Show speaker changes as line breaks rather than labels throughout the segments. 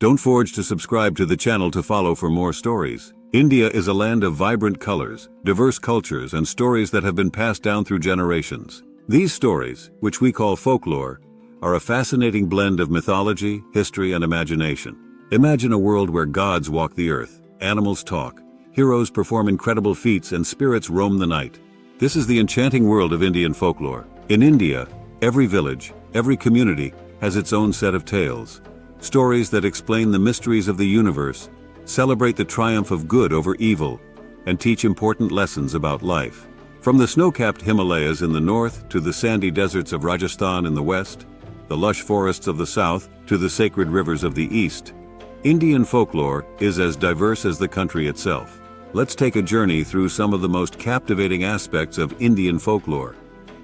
Don't forget to subscribe to the channel to follow for more stories. India is a land of vibrant colors, diverse cultures, and stories that have been passed down through generations. These stories, which we call folklore, are a fascinating blend of mythology, history, and imagination. Imagine a world where gods walk the earth, animals talk, heroes perform incredible feats, and spirits roam the night. This is the enchanting world of Indian folklore. In India, every village, every community has its own set of tales. Stories that explain the mysteries of the universe, celebrate the triumph of good over evil, and teach important lessons about life. From the snow-capped Himalayas in the north to the sandy deserts of Rajasthan in the west, the lush forests of the south to the sacred rivers of the east, Indian folklore is as diverse as the country itself. Let's take a journey through some of the most captivating aspects of Indian folklore,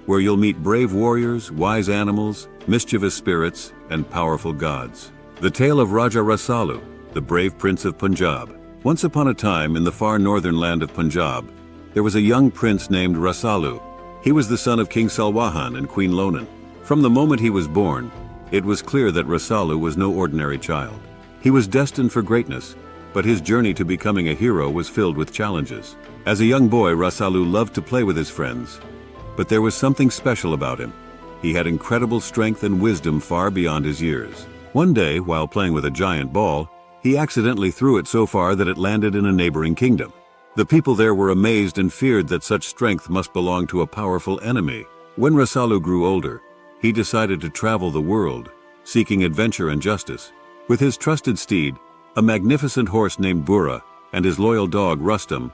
where you'll meet brave warriors, wise animals, mischievous spirits, and powerful gods. The tale of Raja Rasalu, the brave prince of Punjab. Once upon a time in the far northern land of Punjab, there was a young prince named Rasalu. He was the son of King Salwahan and Queen Lonan. From the moment he was born, it was clear that Rasalu was no ordinary child. He was destined for greatness, but his journey to becoming a hero was filled with challenges. As a young boy, Rasalu loved to play with his friends, but there was something special about him. He had incredible strength and wisdom far beyond his years. One day, while playing with a giant ball, he accidentally threw it so far that it landed in a neighboring kingdom. The people there were amazed and feared that such strength must belong to a powerful enemy. When Rasalu grew older, he decided to travel the world, seeking adventure and justice. With his trusted steed, a magnificent horse named Burra, and his loyal dog Rustam,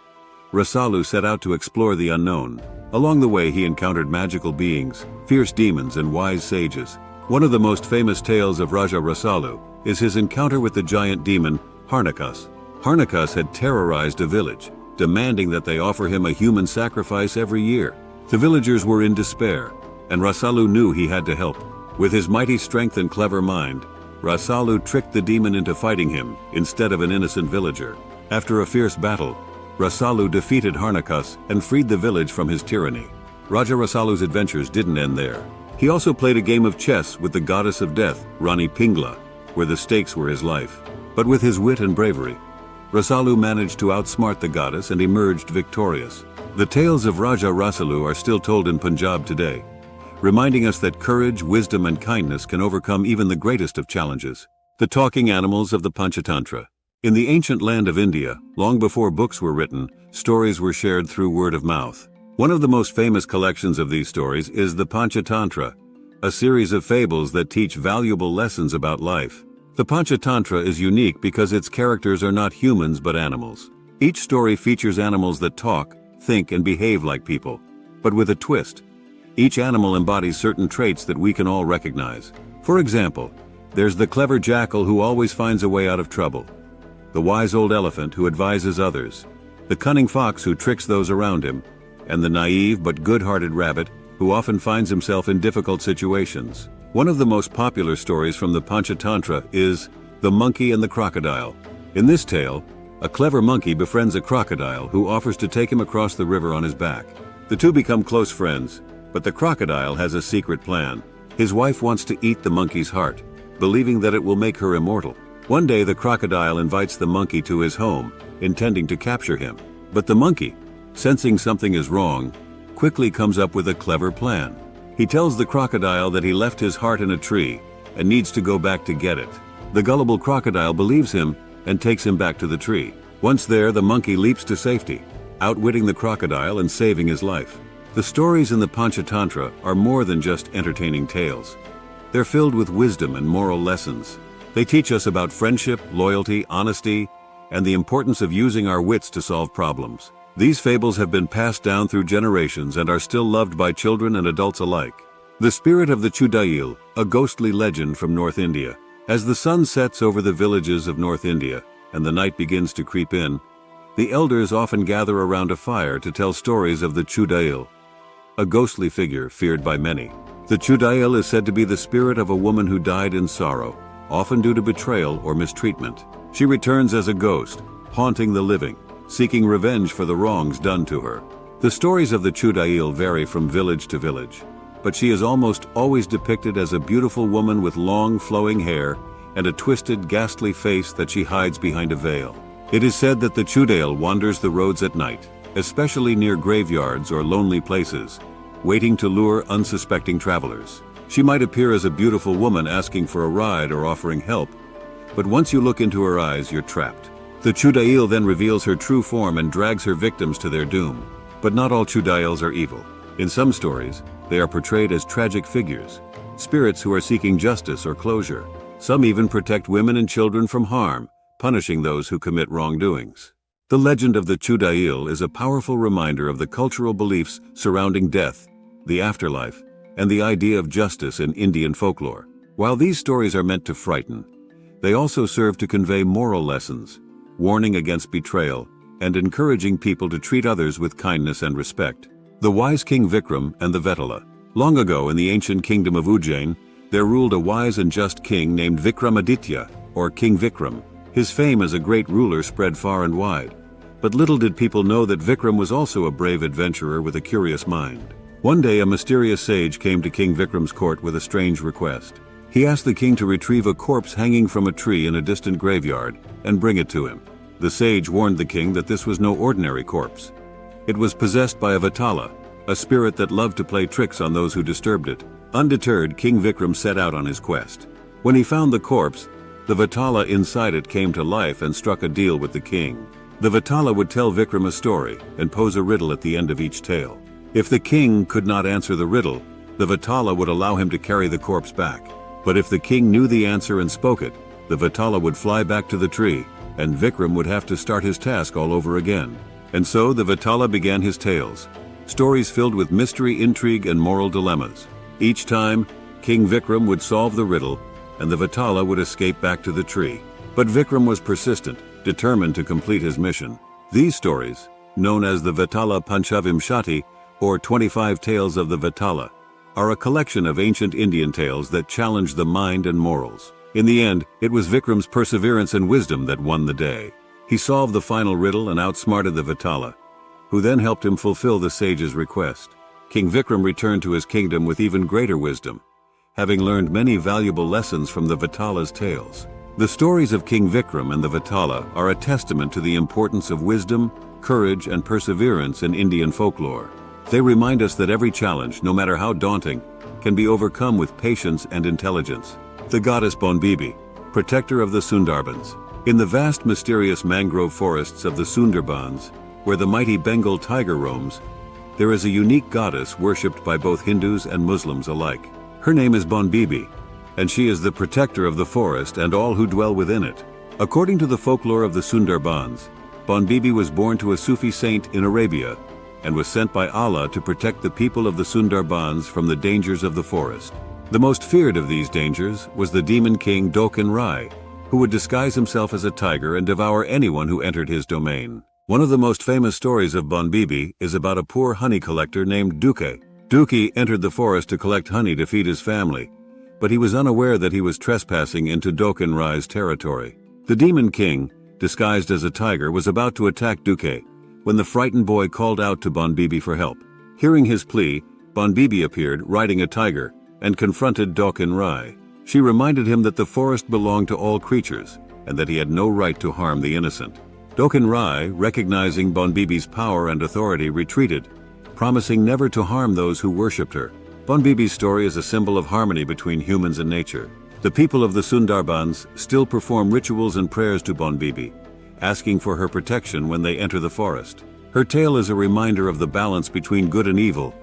Rasalu set out to explore the unknown. Along the way, he encountered magical beings, fierce demons, and wise sages. One of the most famous tales of Raja Rasalu is his encounter with the giant demon Harnakas. Harnakas had terrorized a village, demanding that they offer him a human sacrifice every year. The villagers were in despair, and Rasalu knew he had to help. With his mighty strength and clever mind, Rasalu tricked the demon into fighting him instead of an innocent villager. After a fierce battle, Rasalu defeated Harnakas and freed the village from his tyranny. Raja Rasalu's adventures didn't end there. He also played a game of chess with the goddess of death, Rani Pingla, where the stakes were his life. But with his wit and bravery, Rasalu managed to outsmart the goddess and emerged victorious. The tales of Raja Rasalu are still told in Punjab today, reminding us that courage, wisdom, and kindness can overcome even the greatest of challenges. The talking animals of the Panchatantra. In the ancient land of India, long before books were written, stories were shared through word of mouth. One of the most famous collections of these stories is the Panchatantra, a series of fables that teach valuable lessons about life. The Panchatantra is unique because its characters are not humans but animals. Each story features animals that talk, think, and behave like people, but with a twist. Each animal embodies certain traits that we can all recognize. For example, there's the clever jackal who always finds a way out of trouble, the wise old elephant who advises others, the cunning fox who tricks those around him, and the naive but good-hearted rabbit who often finds himself in difficult situations. One of the most popular stories from the Panchatantra is The Monkey and the Crocodile. In this tale, a clever monkey befriends a crocodile who offers to take him across the river on his back. The two become close friends, but the crocodile has a secret plan. His wife wants to eat the monkey's heart, believing that it will make her immortal. One day, the crocodile invites the monkey to his home, intending to capture him. But the monkey, sensing something is wrong, quickly comes up with a clever plan. He tells the crocodile that he left his heart in a tree and needs to go back to get it. The gullible crocodile believes him and takes him back to the tree. Once there, the monkey leaps to safety, outwitting the crocodile and saving his life. The stories in the Panchatantra are more than just entertaining tales. They're filled with wisdom and moral lessons. They teach us about friendship, loyalty, honesty, and the importance of using our wits to solve problems. These fables have been passed down through generations and are still loved by children and adults alike. The spirit of the Chudail, a ghostly legend from North India. As the sun sets over the villages of North India and the night begins to creep in, the elders often gather around a fire to tell stories of the Chudail, a ghostly figure feared by many. The Chudail is said to be the spirit of a woman who died in sorrow, often due to betrayal or mistreatment. She returns as a ghost, haunting the living, seeking revenge for the wrongs done to her. The stories of the Chudail vary from village to village, but she is almost always depicted as a beautiful woman with long flowing hair, and a twisted, ghastly face that she hides behind a veil. It is said that the Chudail wanders the roads at night, especially near graveyards or lonely places, waiting to lure unsuspecting travelers. She might appear as a beautiful woman asking for a ride or offering help, but once you look into her eyes, you're trapped. The Chudail then reveals her true form and drags her victims to their doom. But not all Chudails are evil. In some stories, they are portrayed as tragic figures, spirits who are seeking justice or closure. Some even protect women and children from harm, punishing those who commit wrongdoings. The legend of the Chudail is a powerful reminder of the cultural beliefs surrounding death, the afterlife, and the idea of justice in Indian folklore. While these stories are meant to frighten, they also serve to convey moral lessons, warning against betrayal, and encouraging people to treat others with kindness and respect. The wise King Vikram and the Vetala. Long ago in the ancient kingdom of Ujjain, there ruled a wise and just king named Vikramaditya, or King Vikram. His fame as a great ruler spread far and wide. But little did people know that Vikram was also a brave adventurer with a curious mind. One day a mysterious sage came to King Vikram's court with a strange request. He asked the king to retrieve a corpse hanging from a tree in a distant graveyard and bring it to him. The sage warned the king that this was no ordinary corpse. It was possessed by a Vatala, a spirit that loved to play tricks on those who disturbed it. Undeterred, King Vikram set out on his quest. When he found the corpse, the Vatala inside it came to life and struck a deal with the king. The Vatala would tell Vikram a story and pose a riddle at the end of each tale. If the king could not answer the riddle, the Vatala would allow him to carry the corpse back. But if the king knew the answer and spoke it, the Vatala would fly back to the tree, and Vikram would have to start his task all over again. And so the Vatala began his tales, stories filled with mystery, intrigue, and moral dilemmas. Each time, King Vikram would solve the riddle, and the Vatala would escape back to the tree. But Vikram was persistent, determined to complete his mission. These stories, known as the Vatala Panchavimshati, or 25 Tales of the Vatala, are a collection of ancient Indian tales that challenge the mind and morals. In the end, it was Vikram's perseverance and wisdom that won the day. He solved the final riddle and outsmarted the Vatala, who then helped him fulfill the sage's request. King Vikram returned to his kingdom with even greater wisdom, having learned many valuable lessons from the Vatala's tales. The stories of King Vikram and the Vatala are a testament to the importance of wisdom, courage, and perseverance in Indian folklore. They remind us that every challenge, no matter how daunting, can be overcome with patience and intelligence. The goddess Bonbibi, protector of the Sundarbans. In the vast mysterious mangrove forests of the Sundarbans, where the mighty Bengal tiger roams, there is a unique goddess worshipped by both Hindus and Muslims alike. Her name is Bonbibi, and she is the protector of the forest and all who dwell within it. According to the folklore of the Sundarbans, Bonbibi was born to a Sufi saint in Arabia and was sent by Allah to protect the people of the Sundarbans from the dangers of the forest. The most feared of these dangers was the demon king Dokan Rai, who would disguise himself as a tiger and devour anyone who entered his domain. One of the most famous stories of Bonbibi is about a poor honey collector named Duke. Duke entered the forest to collect honey to feed his family, but he was unaware that he was trespassing into Dokan Rai's territory. The demon king, disguised as a tiger, was about to attack Duke when the frightened boy called out to Bonbibi for help. Hearing his plea, Bonbibi appeared, riding a tiger, and confronted Dokan Rai. She reminded him that the forest belonged to all creatures, and that he had no right to harm the innocent. Dokan Rai, recognizing Bonbibi's power and authority, retreated, promising never to harm those who worshipped her. Bonbibi's story is a symbol of harmony between humans and nature. The people of the Sundarbans still perform rituals and prayers to Bonbibi, asking for her protection when they enter the forest. Her tale is a reminder of the balance between good and evil,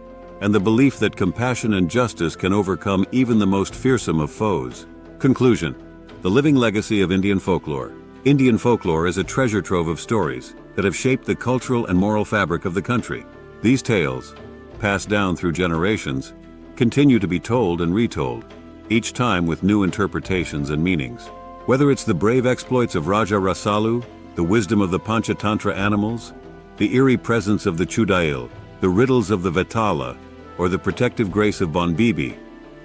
and the belief that compassion and justice can overcome even the most fearsome of foes. Conclusion: the living legacy of Indian folklore. Indian folklore is a treasure trove of stories that have shaped the cultural and moral fabric of the country. These tales, passed down through generations, continue to be told and retold, each time with new interpretations and meanings. Whether it's the brave exploits of Raja Rasalu, the wisdom of the Panchatantra animals, the eerie presence of the Chudail, the riddles of the Vatala, or the protective grace of Bonbibi,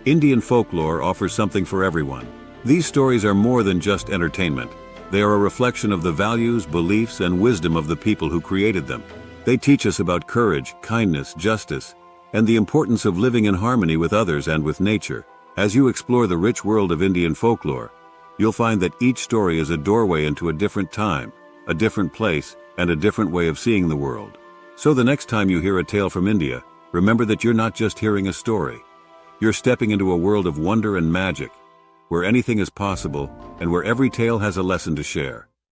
Indian folklore offers something for everyone. These stories are more than just entertainment. They are a reflection of the values, beliefs, and wisdom of the people who created them. They teach us about courage, kindness, justice, and the importance of living in harmony with others and with nature. As you explore the rich world of Indian folklore, you'll find that each story is a doorway into a different time, a different place, and a different way of seeing the world. So the next time you hear a tale from India, remember that you're not just hearing a story. You're stepping into a world of wonder and magic, where anything is possible and where every tale has a lesson to share.